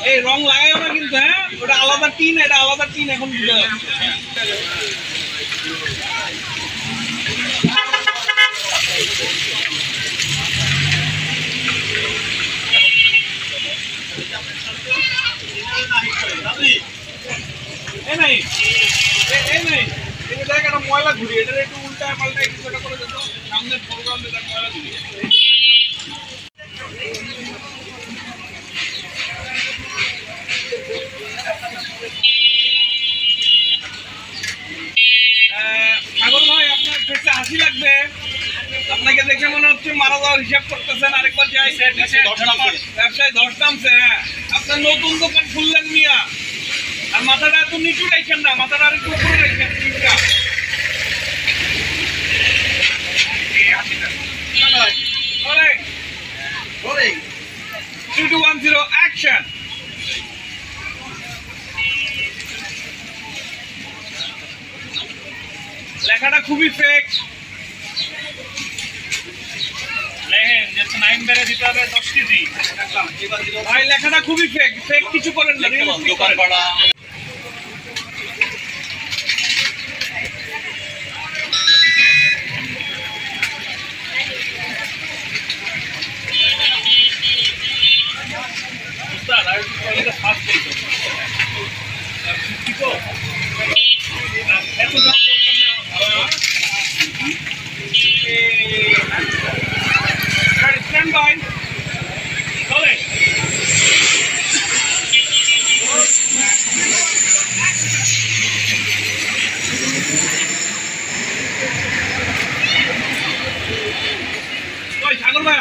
এই রং লাগাইও না কিন্তু, হ্যাঁ ওটা আলাদা টিন, এটা আলাদা টিন এখন বুঝা যাচ্ছে। এই নাই এই নাই এই দেখ একটা ময়লা ঘুরি, এটা একটু উল্টা পাল্টা কিছু একটা করে দিত, সামনের প্রোগ্রামে দেখ ময়লা ঘুরি। সাগর ভাই আপনার ফেসে হাসি লাগবে, আপনাকে দেখে মনে হচ্ছে মারা যাওয়ার হিসাব করতেছেন। আরেকবার যাই, ব্যবসায় ধস নামছে। হ্যাঁ আপনার নতুন দোকান খুললেন মিয়া, আর মাথাটা এত নিচু রাখছেন না, মাথাটা আর একটু উপরে রাখছেন। 3, 2, 1, 0 অ্যাকশন। লেখাটা খুবই ফেক, ভাই লেখাটা খুবই ফেক, ফেক কিছু করেন না। দোকান ভাড়া stand by. চলে সাগর ভাই